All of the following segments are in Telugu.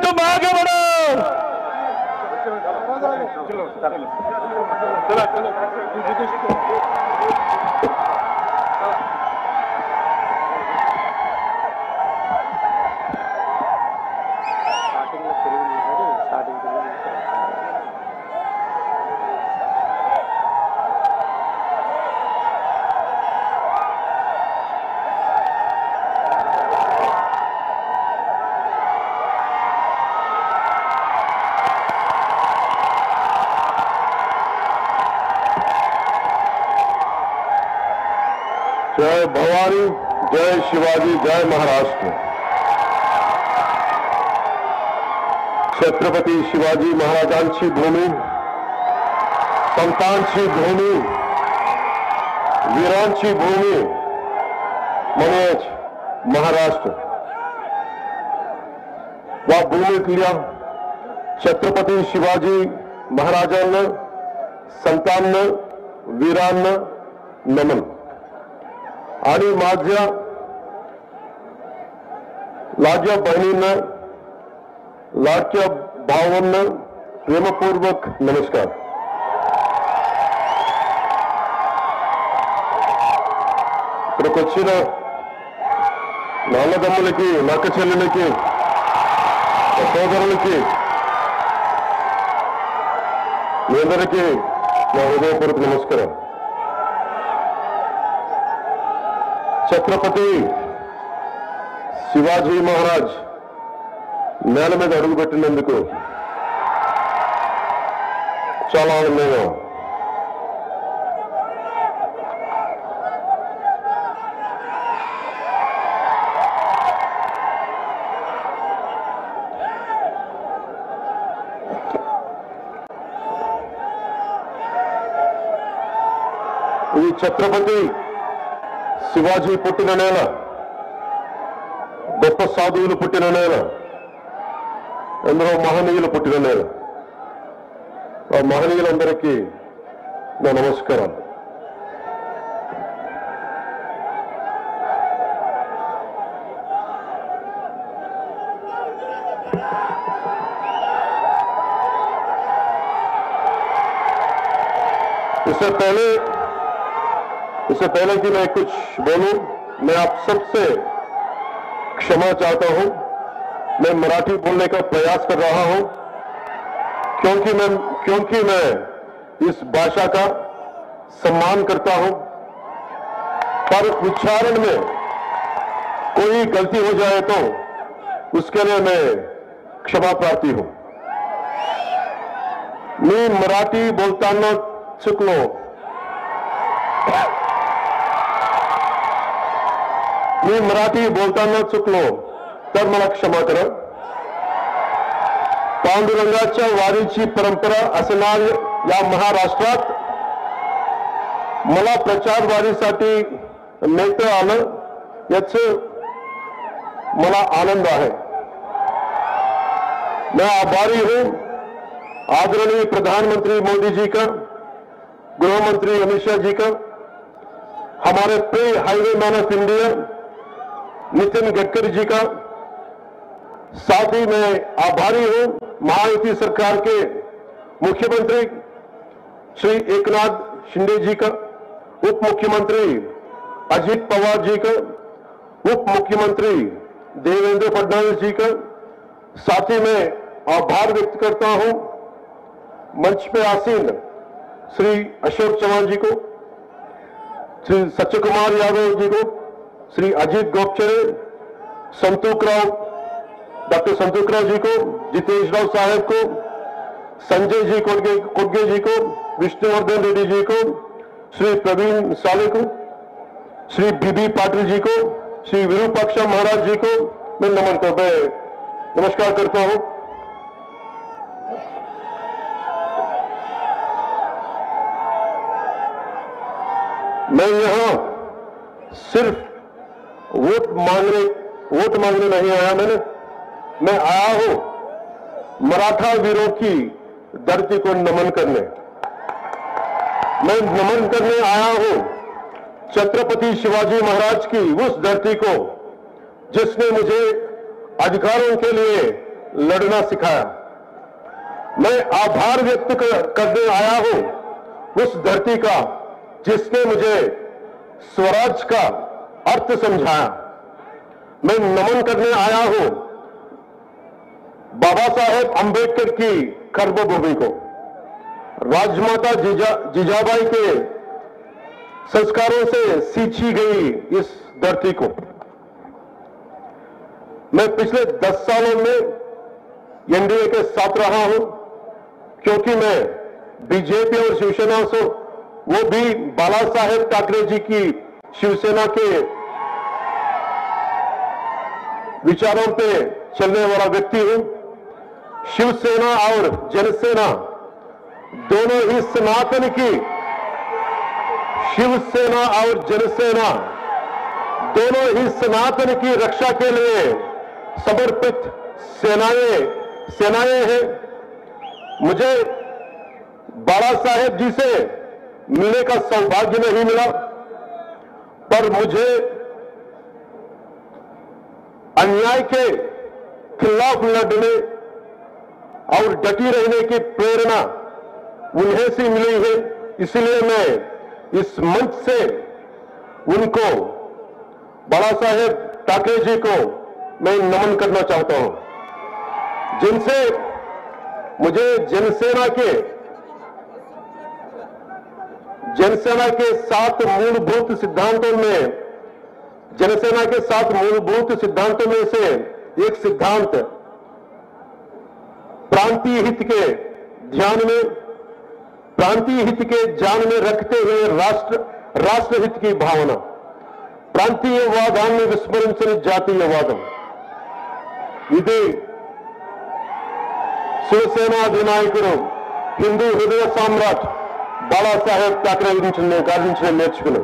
तुम आगे बढ़ो। जय भवानी, जय शिवाजी, जय महाराष्ट्र। छत्रपती शिवाजी महाराजांची भूमी, संतांची भूमी, वीरांची भूमी म्हणजेच महाराष्ट्र। वा भूमीतल्या छत्रपती शिवाजी महाराजांना, संतांना, वीरांना नमन। आणि माझ्या लाडक्या बहिणींना, लाडक्या भावांना प्रेमपूर्वक नमस्कार। ఇక్కడికి వచ్చిన నా అన్నదమ్ములకి, నా అక్క చెల్లెలకి, సోదరులకి మీ అందరికీ నా హృదయపూర్వక నమస్కారం। ఛత్రపతి శివాజీ మహారాజ్ నేల మీద అడుగుపెట్టినందుకు చాలా ఆనందంగా ఈ ఛత్రపతి శివాజీ పుట్టిన నేల, గొప్ప సాధువులు పుట్టిన నేల, ఎందరో మహనీయులు పుట్టిన నేల। ఆ మహనీయులందరికీ నా నమస్కారం। इससे पहले कि मैं कुछ बोलूं, मैं आप सबसे क्षमा चाहता हूं। मैं मराठी बोलने का प्रयास कर रहा हूं क्योंकि मैं इस भाषा का सम्मान करता हूं, पर उच्चारण में कोई गलती हो जाए तो उसके लिए मैं क्षमा प्रार्थी हूं। मी मराठी बोलताना चुकलो, मी मराठी बोलताना चुकलो तर मला क्षमा करा। पांडुरंगाच्या वारीची परंपरा असणार या महाराष्ट्रात मला प्रचार वारीसाठी नेता आलं, याचं मला आनंद आहे। मैं आभारी हूं आदरणीय प्रधानमंत्री मोदी जी का, गृह मंत्री अमित शाह जी का, हमारे प्रिय highway man of India Nitin Gadkari ji का। साथ ही मैं आभारी हूं महायुति सरकार के मुख्यमंत्री श्री एकनाथ शिंदे जी का, उप मुख्यमंत्री अजित पवार जी का, उप मुख्यमंत्री देवेंद्र फडणवीस जी का। साथ ही मैं आभार व्यक्त करता हूं मंच पे आसीन श्री अशोक चौहान जी को, श्री सत्यकुमार यादव जी को, श्री अजीत गोपचरे, डॉक्टर संतोखराव जी को, जितेश राव साहब को, संजय जी कोडगे जी को, विष्णुवर्धन रेड्डी जी को, श्री प्रवीण साले को, श्री बीबी पाटिल जी को, श्री विरूपाक्ष महाराज जी को मैं नमस्कार करता हूं। मैं यहां सिर्फ वोट मांगने नहीं आया। मैं आया हूं मराठा वीरों की धरती को नमन करने। मैं नमन करने आया हूं छत्रपति शिवाजी महाराज की उस धरती को जिसने मुझे अधिकारों के लिए लड़ना सिखाया। मैं आभार व्यक्त करने आया हूं उस धरती का जिसने मुझे स्वराज का अर्थ समझाया। मैं नमन करने आया हूं बाबा साहेब अंबेडकर की कर्मभूमि को, राजमाता जिजाबाई के संस्कारों से सींची गई इस धरती को। मैं पिछले 10 सालों में एनडीए के साथ रहा हूं, क्योंकि मैं बीजेपी और शिवसेना से, वो भी बाला साहेब ठाकरे जी की शिवसेना के विचारों पे चलने वाला व्यक्ति हूं। शिवसेना और जनसेना दोनों ही सनातन की, शिवसेना और जनसेना दोनों ही सनातन की रक्षा के लिए समर्पित सेनाएं हैं। मुझे बाला साहेब जी से मिलने का सौभाग्य नहीं मिला, पर मुझे अन्याय के खिलाफ लड़ने और डटी रहने की प्रेरणा उन्हें से मिली है। इसलिए मैं इस मंच से उनको, बाला साहेब ठाकरे जी को मैं नमन करना चाहता हूं, जिनसे मुझे जनसेना के 7 मूलभूत सिद्धांतों में, जनसेना के 7 मूलभूत सिद्धांतों में से एक सिद्धांत प्रांतीय हित के ध्यान में, प्रांतीय हित के ध्यान में रखते हुए राष्ट्रहित की भावना, ప్రాంతీయవాదాన్ని విస్మరించని జాతీయవాదం, ఇది శివసేన అధినాయకుడు హిందూ హృదయ సామ్రాట్ బాలా సాहेब ठाकरे गांधी నేర్చుకున్నాను।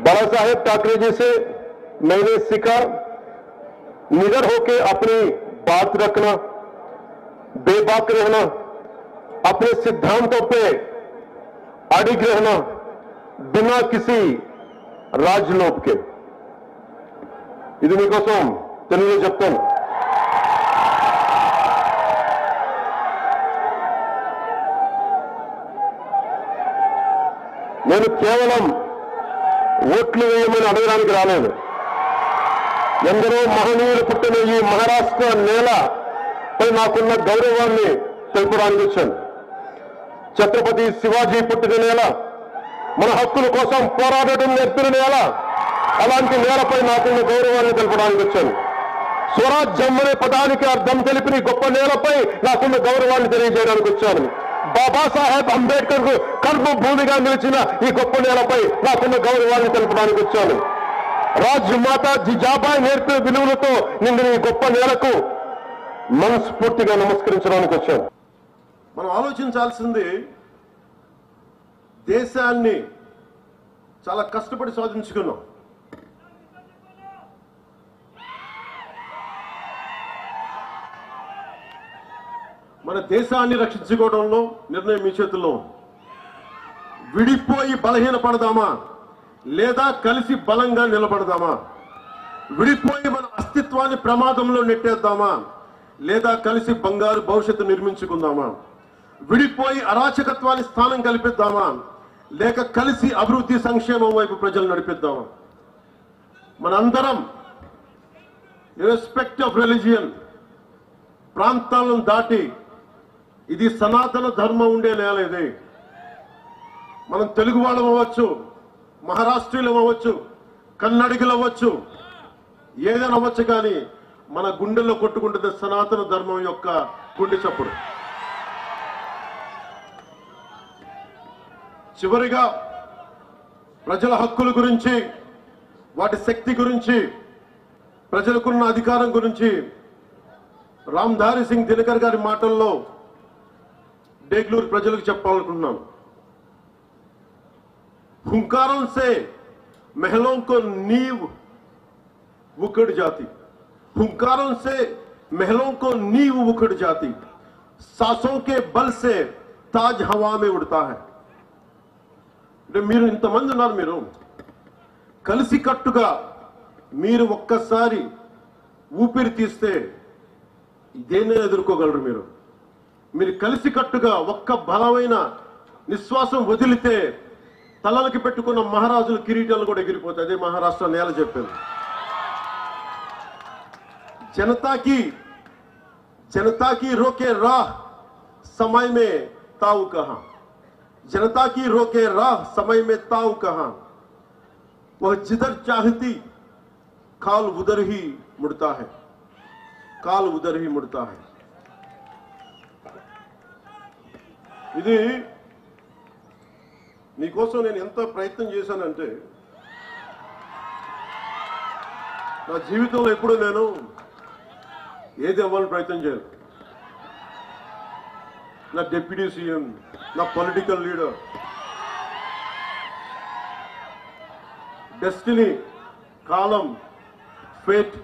बाला साहेब ठाकरे जी से मैंने सीखा निडर होकर अपनी बात रखना, बेबाक रहना, अपने सिद्धांतों पे अडिग रहना, बिना किसी రాజ్లోప్ కే। ఇది మీకోసం తెలుగులో చెప్తాను। నేను కేవలం ఓట్లు వేయమని అడగడానికి రాలేదు। ఎందరో మహనీయులు పుట్టిన ఈ మహారాష్ట్ర నేలపై నాకున్న గౌరవాన్ని తెలుపడానికి వచ్చాను। ఛత్రపతి శివాజీ పుట్టిన నేల, మన హక్కుల కోసం పోరాడటం నేర్పిన నేల, అలాంటి నేలపై నాకున్న గౌరవాన్ని తెలపడానికి వచ్చాను। స్వరాజ్యం అనే పదానికి అర్థం తెలిపిన గొప్ప నేలపై నాకున్న గౌరవాన్ని తెలియజేయడానికి వచ్చాను। బాబాసాహెబ్ అంబేద్కర్ కు కర్మభూమిగా నిలిచిన ఈ గొప్ప నేలపై నాకున్న గౌరవాన్ని తెలపడానికి వచ్చాను। రాజమాత జిజాబాయి నేర్పిన విలువలతో నిండిన ఈ గొప్ప నేలకు మనస్ఫూర్తిగా నమస్కరించడానికి వచ్చాను। మనం ఆలోచించాల్సింది, దేశాన్ని చాలా కష్టపడి సాధించుకున్నాం। మన దేశాన్ని రక్షించుకోవడంలో నిర్ణయం మీ చేతుల్లో। విడిపోయి బలహీనపడదామా లేదా కలిసి బలంగా నిలబడదామా? విడిపోయి మన అస్తిత్వాన్ని ప్రమాదంలో నెట్టేద్దామా లేదా కలిసి బంగారు భవిష్యత్తు నిర్మించుకుందామా? విడిపోయి అరాచకత్వాన్ని స్థానం కల్పిద్దామా లేక కలిసి అభివృద్ధి సంక్షేమం వైపు ప్రజలు నడిపిద్దామా? మనందరం ఇర్రెస్పెక్ట్ ఆఫ్ రిలీజియన్, ప్రాంతాలను దాటి ఇది సనాతన ధర్మం ఉండే నేల ఇది। మనం తెలుగు వాళ్ళం అవ్వచ్చు, మహారాష్ట్రీయులం అవ్వచ్చు, కన్నడిగులు అవ్వచ్చు, ఏదైనా అవ్వచ్చు, కానీ మన గుండెల్లో కొట్టుకుంటుంది సనాతన ధర్మం యొక్క గుండె చప్పుడు। చివరిగా ప్రజల హక్కుల గురించి, వాటి శక్తి గురించి, ప్రజలకున్న అధికారం గురించి రామ్ధారి సింగ్ దినకర్ గారి మాటల్లో డేగ్లూరు ప్రజలకు చెప్పాలనుకుంటున్నాను। हुंकारों से महलों को नींव उखड़ जाती, हुंकारों से महलों को नींव उखड़ जाती, सांसों के बल से ताज हवा में उड़ता है। మీరు ఇంతమంది ఉన్నారు, మీరు కలిసి కట్టుగా మీరు ఒక్కసారి ఊపిరి తీస్తే దేన్ని ఎదుర్కోగలరు మీరు? మీరు కలిసికట్టుగా ఒక్క బలమైన నిశ్వాసం వదిలితే తలలకి పెట్టుకున్న మహారాజుల కిరీటాలు కూడా ఎగిరిపోతాయి. అదే మహారాష్ట్ర నేల చెప్పింది. जनता की रोके राह समय में ताऊ कहां, जनता की रोके राह समय में ताऊ कहां, वह जिधर चाहती काल उधर ही मुड़ता है, काल उधर ही मुड़ता है. ఇది నీకోసం నేను ఎంత ప్రయత్నం చేశానంటే నా జీవితంలో ఎప్పుడు నేను ఏది అవ్వాలని ప్రయత్నం చేయను. నా డిప్యూటీ సీఎం, నా పొలిటికల్ లీడర్, డెస్టినీ, కాలం, ఫేట్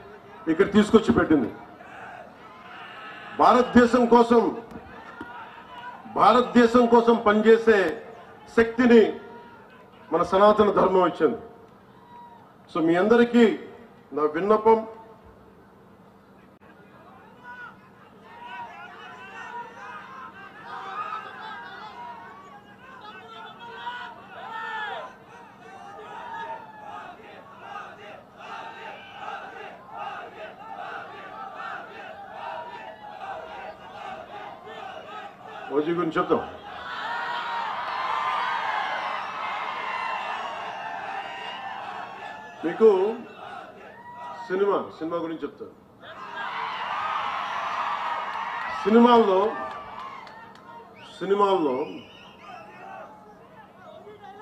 ఇక్కడ తీసుకొచ్చి పెట్టింది. భారతదేశం కోసం పనిచేసే శక్తిని మన సనాతన ధర్మం ఇచ్చింది. సో మీ అందరికీ నా విన్నపం, ఓజీ గురించి చెప్తాం. మీకు సినిమా గురించి చెప్తాను. సినిమాల్లో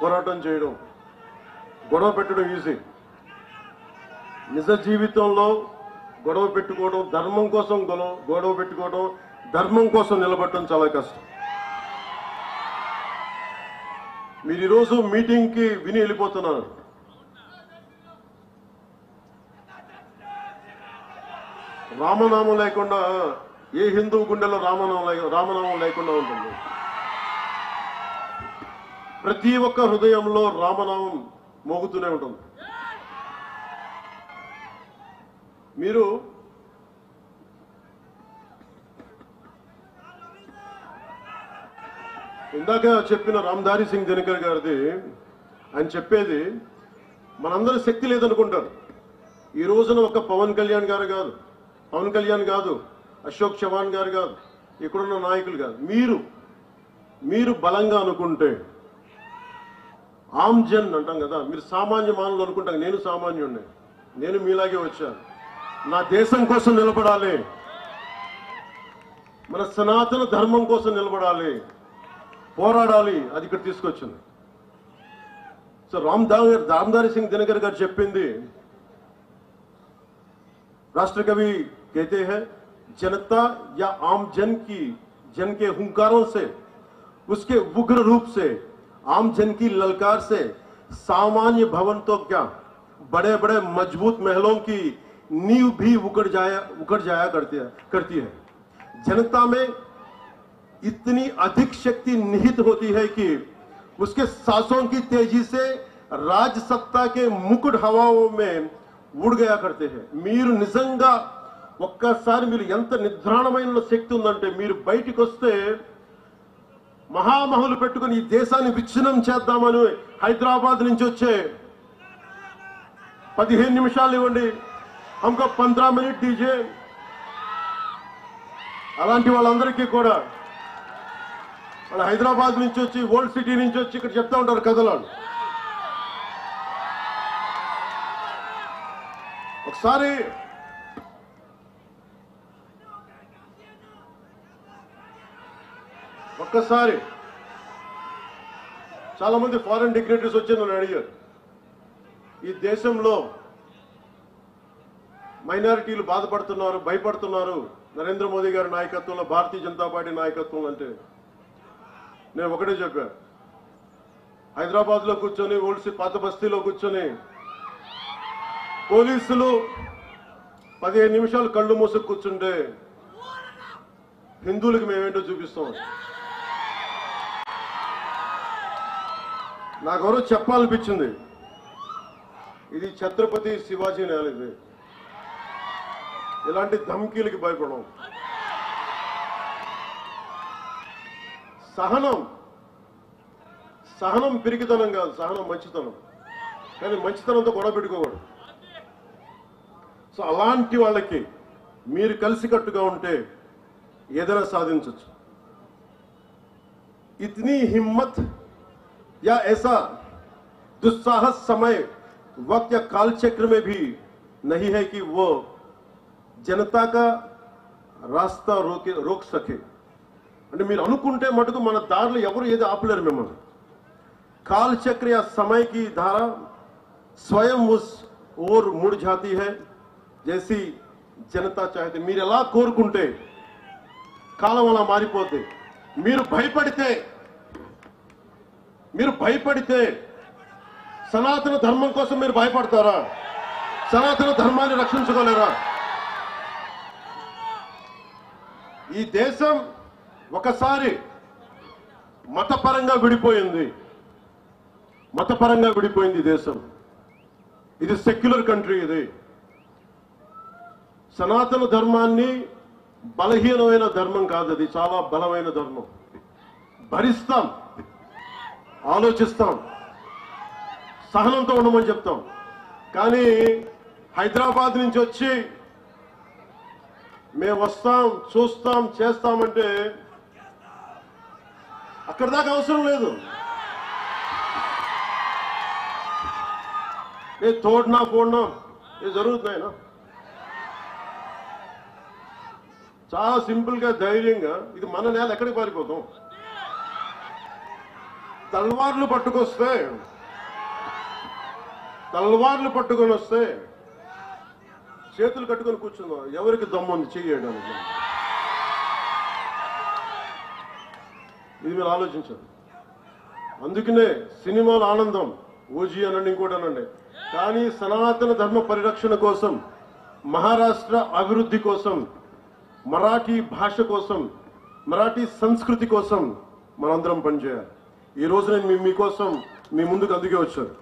పోరాటం చేయడం, గొడవ పెట్టడం ఈజీ. నిజ జీవితంలో గొడవ పెట్టుకోవడం, ధర్మం కోసం గొడవ పెట్టుకోవడం, ధర్మం కోసం నిలబడటం చాలా కష్టం. మీరు ఈరోజు మీటింగ్కి విని వెళ్ళిపోతున్నారు. రామనామం లేకుండా ఏ హిందూ గుండెలో రామనామం లేకుండా ఉంటుంది. ప్రతి ఒక్క హృదయంలో రామనామం మోగుతూనే ఉంటుంది. మీరు ఇందాక చెప్పిన రామ్ధారి సింగ్ దినకర్ గారిది ఆయన చెప్పేది మనందరి శక్తి లేదనుకుంటారు. ఈ రోజున ఒక పవన్ కళ్యాణ్ కాదు, అశోక్ చవాన్ గారు కాదు, ఇక్కడున్న నాయకులు కాదు, మీరు బలంగా అనుకుంటే, ఆమ్ జన్ అంటాం కదా, మీరు సామాన్య మానవులు అనుకుంటాం. నేను సామాన్యుడిని, నేను మీలాగే వచ్చాను. నా దేశం కోసం నిలబడాలి, మన సనాతన ధర్మం కోసం నిలబడాలి, పోరాడాలి. అది ఇక్కడ తీసుకొచ్చింది. సో రామ్ధారి సింగ్ దినకర్ గారు చెప్పింది, राष्ट्र कवि कहते हैं, जनता या आम जन के हुंकारों से, उसके उग्र रूप से, आम जन की ललकार से सामान्य भवन तो क्या, बड़े बड़े मजबूत महलों की नींव भी उखड़ जाया करती है. जनता में इतनी अधिक शक्ति निहित होती है कि उसके सांसों की तेजी से राज सत्ता के मुकुट हवाओं में ఊడిగయా కడితే. మీరు నిజంగా ఒక్కసారి మీరు ఎంత నిద్రాణమైన శక్తి ఉందంటే, మీరు బయటికి వస్తే మహామహులు పెట్టుకుని ఈ దేశాన్ని విచ్ఛిన్నం చేద్దామని హైదరాబాద్ నుంచి వచ్చే 15 నిమిషాలు ఇవ్వండి, హమ్కో 15 మినిట్ దీజే, అలాంటి వాళ్ళందరికీ కూడా వాళ్ళు హైదరాబాద్ నుంచి వచ్చి, ఓల్డ్ సిటీ నుంచి వచ్చి ఇక్కడ చెప్తా ఉంటారు కథలు. ఒక్కసారి చాలా మంది ఫారెన్ డిగ్నిటరీస్ వచ్చి నన్ను అడిగారు, ఈ దేశంలో మైనారిటీలు బాధపడుతున్నారు, భయపడుతున్నారు నరేంద్ర మోదీ గారి నాయకత్వంలో, భారతీయ జనతా పార్టీ నాయకత్వం అంటే. నేను ఒకటే చెప్పాను, హైదరాబాద్ లో కూర్చొని, పాత బస్తీలో కూర్చొని పోలీసులు 15 నిమిషాలు కళ్ళు మూసుకు కూర్చుంటే హిందువులకు మేమేంటో చూపిస్తాం. నాకెవరో చెప్పాలనిపించింది, ఇది ఛత్రపతి శివాజీ నేల, ఇది ఇలాంటి ధమ్కీలకి భయపడం. సహనం సహనం పిరికితనం కాదు, సహనం మంచితనం. కానీ మంచితనంతో గొడవ పెట్టుకోకూడదు. సో అలాంటి వాళ్ళకి మీరు కలిసికట్టుగా ఉంటే ఏదైనా సాధించవచ్చు. इतनी हिम्मत या ऐसा दुस्साहस समय वक्त या काल चक्र में भी नहीं है कि वो जनता का रास्ता रोक सके. అంటే మీరు అనుకుంటే మటుకు మన దారిలో ఎవరు ఏది ఆపలేరు మిమ్మల్ని. काल चक्र या समय की धारा स्वयं उस ओर मुड़ जाती है जैसी जनता चाहती. మీరు ఎలా కోరుకుంటే కాలం అలా మారిపోతే. మీరు భయపడితే సనాతన ధర్మం కోసం మీరు భయపడతారా? సనాతన ధర్మాన్ని రక్షించుకోలేరా? ఈ దేశం ఒకసారి మతపరంగా విడిపోయింది. ఈ దేశం. ఇది సెక్యులర్ కంట్రీ. ఇది సనాతన ధర్మాన్ని బలహీనమైన ధర్మం కాదు, అది చాలా బలమైన ధర్మం. భరిస్తాం, ఆలోచిస్తాం, సహనంతో ఉండమని చెప్తాం. కానీ హైదరాబాద్ నుంచి వచ్చి మేము వస్తాం, చూస్తాం, చేస్తామంటే అక్కడ దాకా అవసరం లేదు. తోడినా పోడినా ఇది జరుగుతున్నాయినా. చాలా సింపుల్ గా ధైర్యంగా ఇది మన నేల, ఎక్కడికి పారిపోతాం? తల్వార్లు పట్టుకొని వస్తే చేతులు కట్టుకొని కూర్చుందాం. ఎవరికి దమ్ముంది చేయడానికి? ఇది మీరు ఆలోచించారు. అందుకనే సినిమాల ఆనందం, ఓజీ అనండి, ఇంకోటి అనండి. కానీ సనాతన ధర్మ పరిరక్షణ కోసం, మహారాష్ట్ర అభివృద్ధి కోసం, మరాఠీ భాష కోసం, మరాఠీ సంస్కృతి కోసం మనందరం పనిచేయాలి. ఈ రోజు నేను మీకోసం మీ ముందుకు అందుకే వచ్చాను.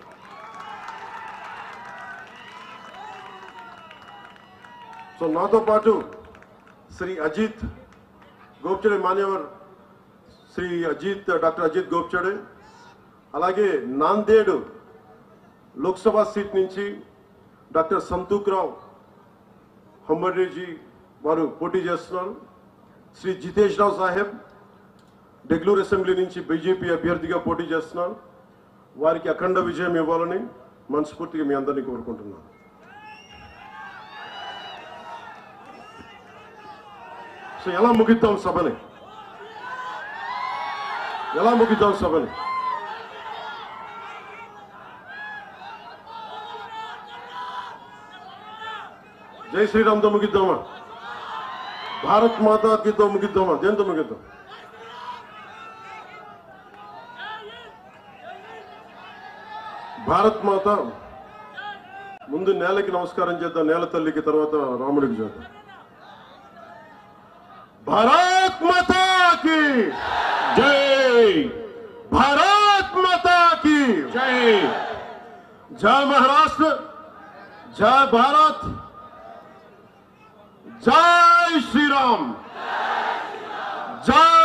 సో నాతో పాటు శ్రీ అజిత్ గోప్చడే, మాన్యవర్ శ్రీ డాక్టర్ అజిత్ గోప్చడే, అలాగే నాందేడ్ లోక్సభ సీట్ నుంచి డాక్టర్ సంతూక్రావు హంబర్డేజీ వారు పోటీ చేస్తున్నారు. శ్రీ జితేష్ రావు సాహెబ్ డెగ్లూర్ అసెంబ్లీ నుంచి బీజేపీ అభ్యర్థిగా పోటీ చేస్తున్నారు. వారికి అఖండ విజయం ఇవ్వాలని మనస్ఫూర్తిగా మీ అందరినీ కోరుకుంటున్నాను. సో ఎలా ముగిద్దాం సభని? జై శ్రీరామ్తో ముగిద్దామా? భారత్ మాతాకితో ముగిద్దామా? దేంతో ముగిద్దాం? భారత్ మాత ముందు నేలకి నమస్కారం చేద్దాం, నేల తల్లికి, తర్వాత రాముడికి చేద్దాం. భారత్ మాతా की जय, भारत माता की जय. जय महाराष्ट्र, जय भारत, जय श्री राम, जय